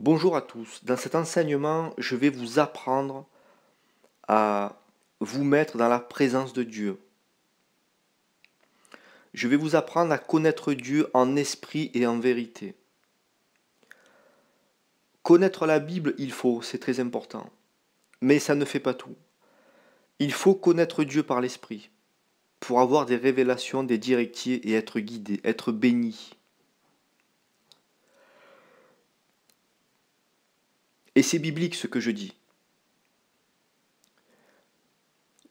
Bonjour à tous. Dans cet enseignement, je vais vous apprendre à vous mettre dans la présence de Dieu. Je vais vous apprendre à connaître Dieu en esprit et en vérité. Connaître la Bible, il faut, c'est très important. Mais ça ne fait pas tout. Il faut connaître Dieu par l'esprit pour avoir des révélations, des directives et être guidé, être béni. Et c'est biblique ce que je dis.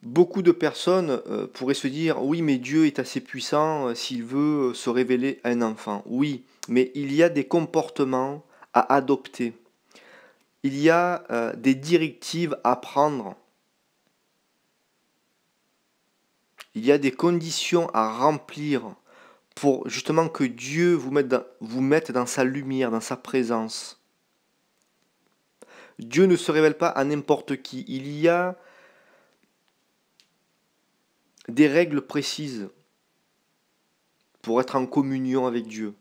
Beaucoup de personnes pourraient se dire, oui, mais Dieu est assez puissant s'il veut se révéler à un enfant. Oui, mais il y a des comportements à adopter. Il y a des directives à prendre. Il y a des conditions à remplir pour justement que Dieu vous mette dans sa lumière, dans sa présence. Dieu ne se révèle pas à n'importe qui. Il y a des règles précises pour être en communion avec Dieu.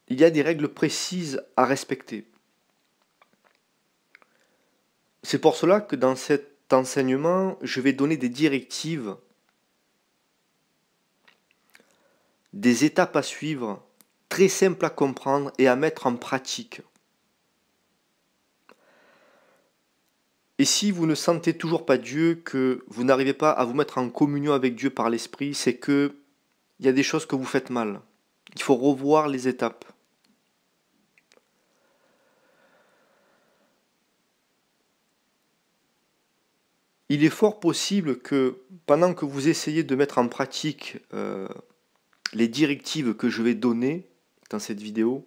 Il y a des règles précises à respecter. C'est pour cela que dans cet enseignement, je vais donner des directives, des étapes à suivre, très simples à comprendre et à mettre en pratique. Et si vous ne sentez toujours pas Dieu, que vous n'arrivez pas à vous mettre en communion avec Dieu par l'Esprit, c'est que il y a des choses que vous faites mal. Il faut revoir les étapes. Il est fort possible que pendant que vous essayez de mettre en pratique les directives que je vais donner dans cette vidéo,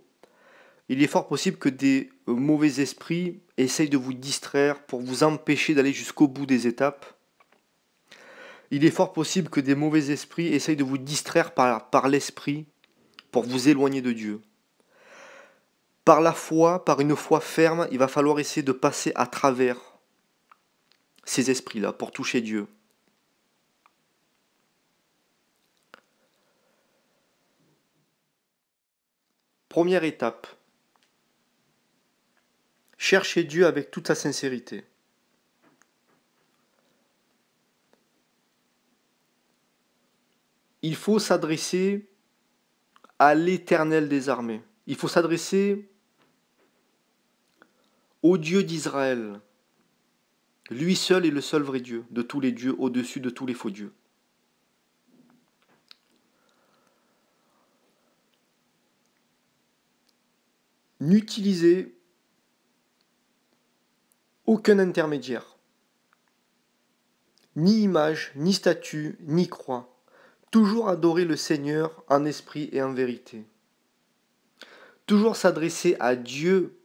il est fort possible que des mauvais esprits essayent de vous distraire pour vous empêcher d'aller jusqu'au bout des étapes. Il est fort possible que des mauvais esprits essayent de vous distraire par l'esprit pour vous éloigner de Dieu. Par la foi, par une foi ferme, il va falloir essayer de passer à travers ces esprits-là pour toucher Dieu. Première étape. Cherchez Dieu avec toute sa sincérité. Il faut s'adresser à l'Éternel des armées. Il faut s'adresser au Dieu d'Israël. Lui seul est le seul vrai Dieu, de tous les dieux, au-dessus de tous les faux dieux. N'utilisez aucun intermédiaire. Ni image, ni statue, ni croix. Toujours adorer le Seigneur en esprit et en vérité. Toujours s'adresser à Dieu,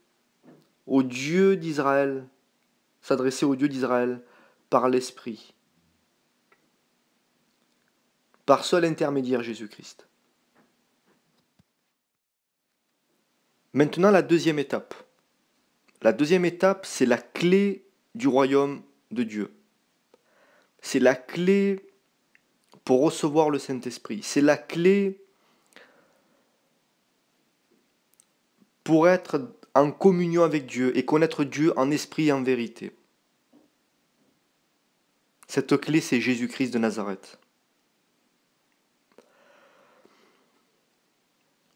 au Dieu d'Israël, s'adresser au Dieu d'Israël par l'esprit, par seul intermédiaire Jésus-Christ. Maintenant, la deuxième étape. La deuxième étape, c'est la clé du royaume de Dieu. C'est la clé pour recevoir le Saint-Esprit. C'est la clé pour être en communion avec Dieu et connaître Dieu en esprit et en vérité. Cette clé, c'est Jésus-Christ de Nazareth.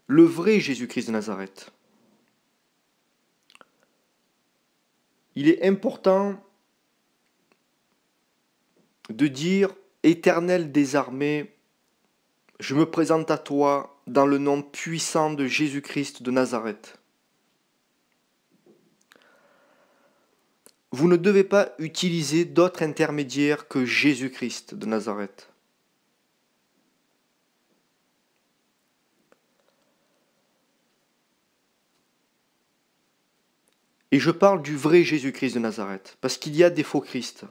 Le vrai Jésus-Christ de Nazareth. Il est important de dire, Éternel des armées, je me présente à toi dans le nom puissant de Jésus-Christ de Nazareth. Vous ne devez pas utiliser d'autres intermédiaires que Jésus-Christ de Nazareth. Et je parle du vrai Jésus-Christ de Nazareth, parce qu'il y a des faux Christ.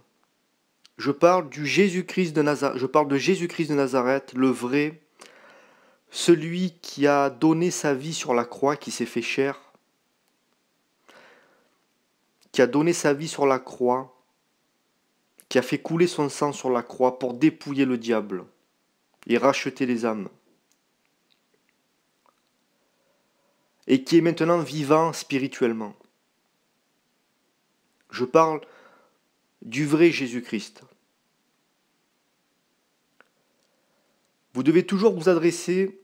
Je parle du Jésus-Christ de Nazareth, je parle de Jésus-Christ de Nazareth, le vrai, celui qui a donné sa vie sur la croix, qui s'est fait chair, qui a donné sa vie sur la croix, qui a fait couler son sang sur la croix pour dépouiller le diable et racheter les âmes. et qui est maintenant vivant spirituellement. Je parle du vrai Jésus-Christ. Vous devez toujours vous adresser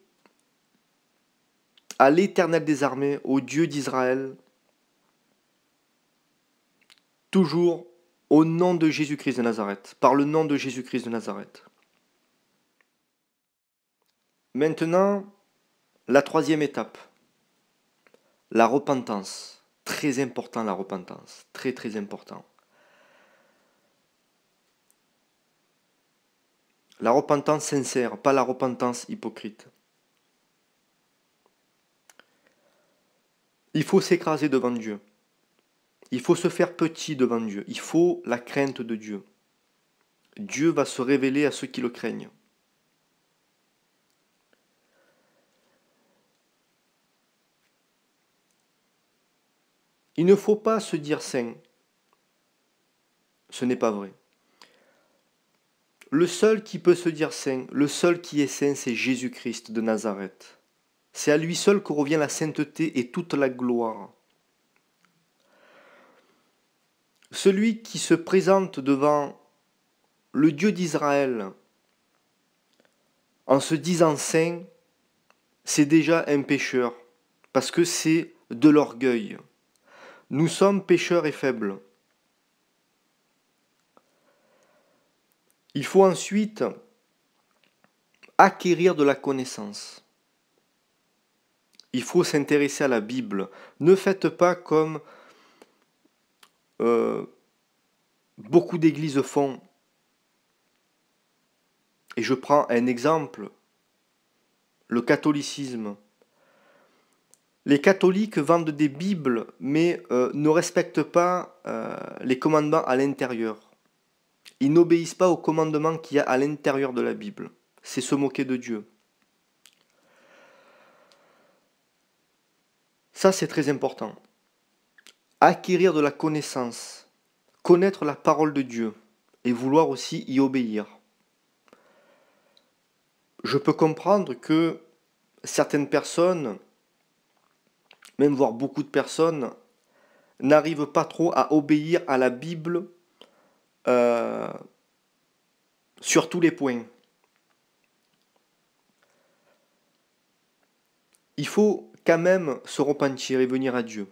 à l'Éternel des armées, au Dieu d'Israël, toujours au nom de Jésus-Christ de Nazareth, par le nom de Jésus-Christ de Nazareth. Maintenant, la troisième étape, la repentance. Très important la repentance, très très important. La repentance sincère, pas la repentance hypocrite. Il faut s'écraser devant Dieu. Il faut se faire petit devant Dieu. Il faut la crainte de Dieu. Dieu va se révéler à ceux qui le craignent. Il ne faut pas se dire saint. Ce n'est pas vrai. Le seul qui peut se dire saint, le seul qui est saint, c'est Jésus-Christ de Nazareth. C'est à lui seul que revient la sainteté et toute la gloire. Celui qui se présente devant le Dieu d'Israël en se disant saint, c'est déjà un pécheur, parce que c'est de l'orgueil. Nous sommes pécheurs et faibles. Il faut ensuite acquérir de la connaissance. Il faut s'intéresser à la Bible. Ne faites pas comme beaucoup d'églises font. Et je prends un exemple, le catholicisme. Les catholiques vendent des Bibles, mais ne respectent pas les commandements à l'intérieur. Ils n'obéissent pas aux commandements qu'il y a à l'intérieur de la Bible. C'est se moquer de Dieu. Ça, c'est très important. Acquérir de la connaissance, connaître la parole de Dieu et vouloir aussi y obéir. Je peux comprendre que certaines personnes, même voire beaucoup de personnes, n'arrivent pas trop à obéir à la Bible sur tous les points. Il faut quand même se repentir et venir à Dieu.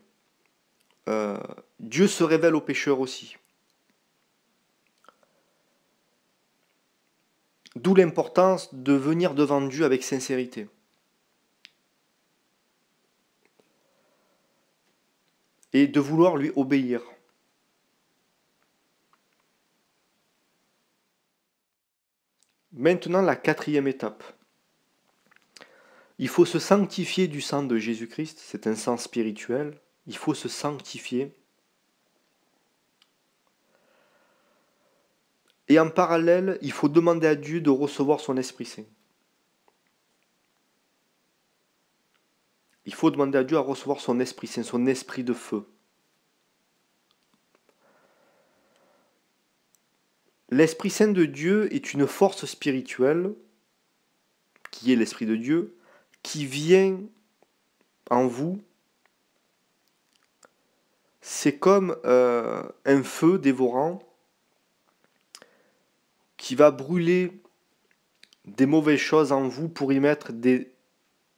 Dieu se révèle aux pécheurs aussi. D'où l'importance de venir devant Dieu avec sincérité. Et de vouloir lui obéir. Maintenant, la quatrième étape. Il faut se sanctifier du sang de Jésus-Christ, c'est un sang spirituel. Il faut se sanctifier. Et en parallèle, il faut demander à Dieu de recevoir son Esprit Saint. Il faut demander à Dieu à recevoir son Esprit Saint, son esprit de feu. L'Esprit Saint de Dieu est une force spirituelle, qui est l'Esprit de Dieu, qui vient en vous. C'est comme un feu dévorant qui va brûler des mauvaises choses en vous pour y mettre des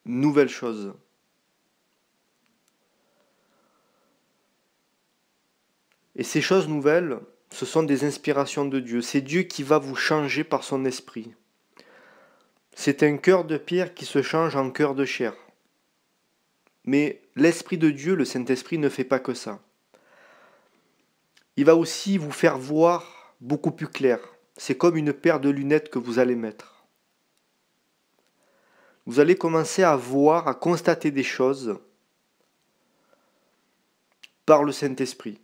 nouvelles choses. Et ces choses nouvelles, ce sont des inspirations de Dieu. C'est Dieu qui va vous changer par son esprit. C'est un cœur de pierre qui se change en cœur de chair. Mais l'Esprit de Dieu, le Saint-Esprit, ne fait pas que ça. Il va aussi vous faire voir beaucoup plus clair. C'est comme une paire de lunettes que vous allez mettre. Vous allez commencer à voir, à constater des choses par le Saint-Esprit.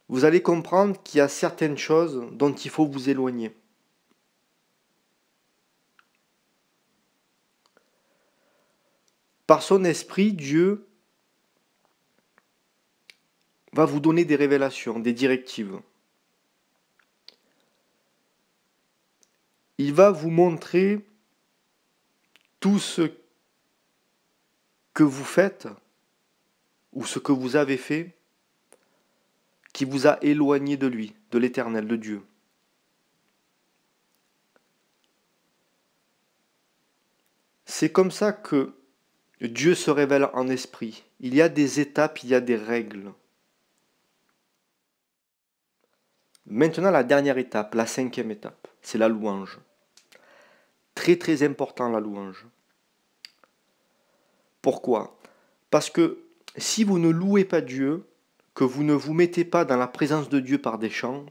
Vous allez comprendre qu'il y a certaines choses dont il faut vous éloigner. Par son esprit, Dieu va vous donner des révélations, des directives. Il va vous montrer tout ce que vous faites ou ce que vous avez fait qui vous a éloigné de lui, de l'Éternel, de Dieu. C'est comme ça que Dieu se révèle en esprit. Il y a des étapes, il y a des règles. Maintenant, la dernière étape, la 5e étape, c'est la louange. Très très important la louange. Pourquoi? Parce que si vous ne louez pas Dieu, que vous ne vous mettez pas dans la présence de Dieu par des chants,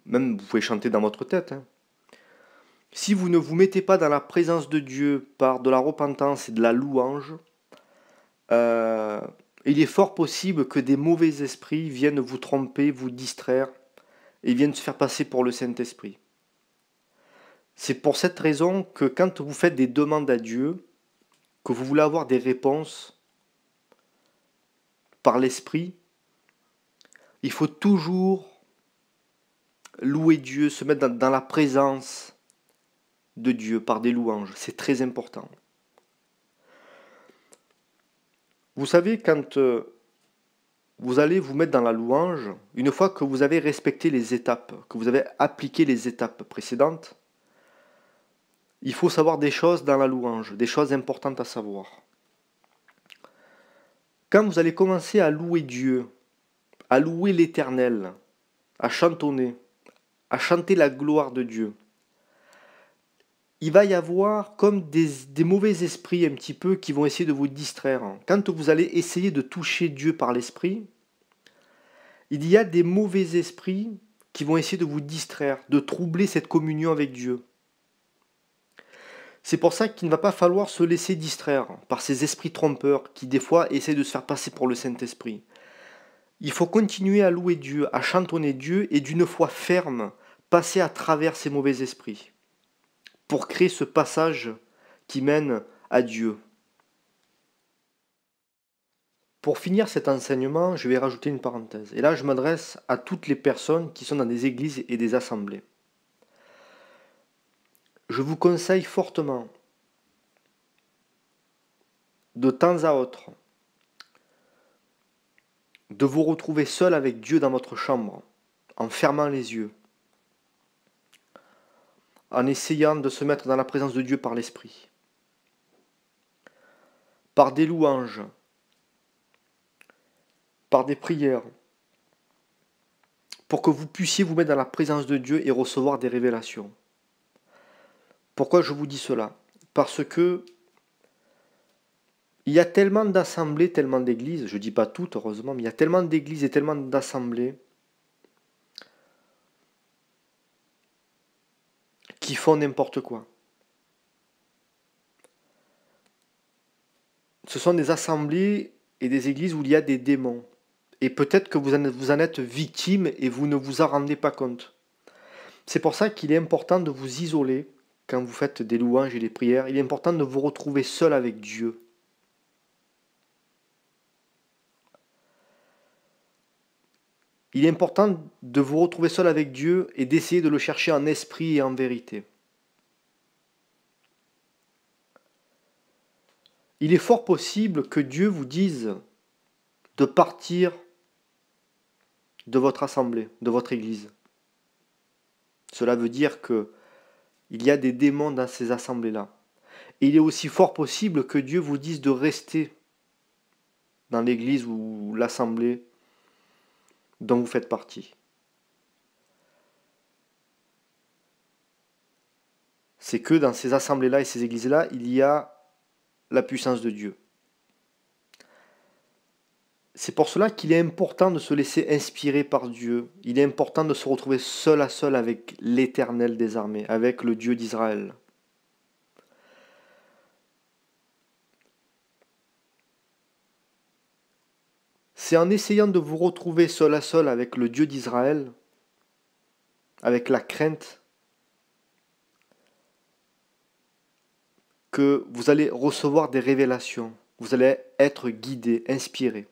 même vous pouvez chanter dans votre tête, hein. Si vous ne vous mettez pas dans la présence de Dieu par de la repentance et de la louange, euh, il est fort possible que des mauvais esprits viennent vous tromper, vous distraire et viennent se faire passer pour le Saint-Esprit. C'est pour cette raison que quand vous faites des demandes à Dieu, que vous voulez avoir des réponses par l'Esprit, il faut toujours louer Dieu, se mettre dans la présence de Dieu par des louanges. C'est très important. Vous savez, quand vous allez vous mettre dans la louange, une fois que vous avez respecté les étapes, que vous avez appliqué les étapes précédentes, il faut savoir des choses dans la louange, des choses importantes à savoir. Quand vous allez commencer à louer Dieu, à louer l'Éternel, à chantonner, à chanter la gloire de Dieu, il va y avoir comme des mauvais esprits un petit peu qui vont essayer de vous distraire. Quand vous allez essayer de toucher Dieu par l'esprit, il y a des mauvais esprits qui vont essayer de vous distraire, de troubler cette communion avec Dieu. C'est pour ça qu'il ne va pas falloir se laisser distraire par ces esprits trompeurs qui des fois essaient de se faire passer pour le Saint-Esprit. Il faut continuer à louer Dieu, à chantonner Dieu et d'une foi ferme, passer à travers ces mauvais esprits pour créer ce passage qui mène à Dieu. Pour finir cet enseignement, je vais rajouter une parenthèse. Et là, je m'adresse à toutes les personnes qui sont dans des églises et des assemblées. Je vous conseille fortement, de temps à autre, de vous retrouver seul avec Dieu dans votre chambre, en fermant les yeux, en essayant de se mettre dans la présence de Dieu par l'Esprit, par des louanges, par des prières, pour que vous puissiez vous mettre dans la présence de Dieu et recevoir des révélations. Pourquoi je vous dis cela? Parce que il y a tellement d'assemblées, tellement d'églises, je ne dis pas toutes heureusement, mais il y a tellement d'églises et tellement d'assemblées qui font n'importe quoi. Ce sont des assemblées et des églises où il y a des démons. Et peut-être que vous en êtes victime et vous ne vous en rendez pas compte. C'est pour ça qu'il est important de vous isoler quand vous faites des louanges et des prières. Il est important de vous retrouver seul avec Dieu. Il est important de vous retrouver seul avec Dieu et d'essayer de le chercher en esprit et en vérité. Il est fort possible que Dieu vous dise de partir de votre assemblée, de votre église. Cela veut dire que il y a des démons dans ces assemblées-là. Et il est aussi fort possible que Dieu vous dise de rester dans l'église ou l'assemblée dont vous faites partie. C'est que dans ces assemblées-là et ces églises-là, il y a la puissance de Dieu. C'est pour cela qu'il est important de se laisser inspirer par Dieu. Il est important de se retrouver seul à seul avec l'Éternel des armées, avec le Dieu d'Israël. C'est en essayant de vous retrouver seul à seul avec le Dieu d'Israël, avec la crainte, que vous allez recevoir des révélations. Vous allez être guidé, inspiré.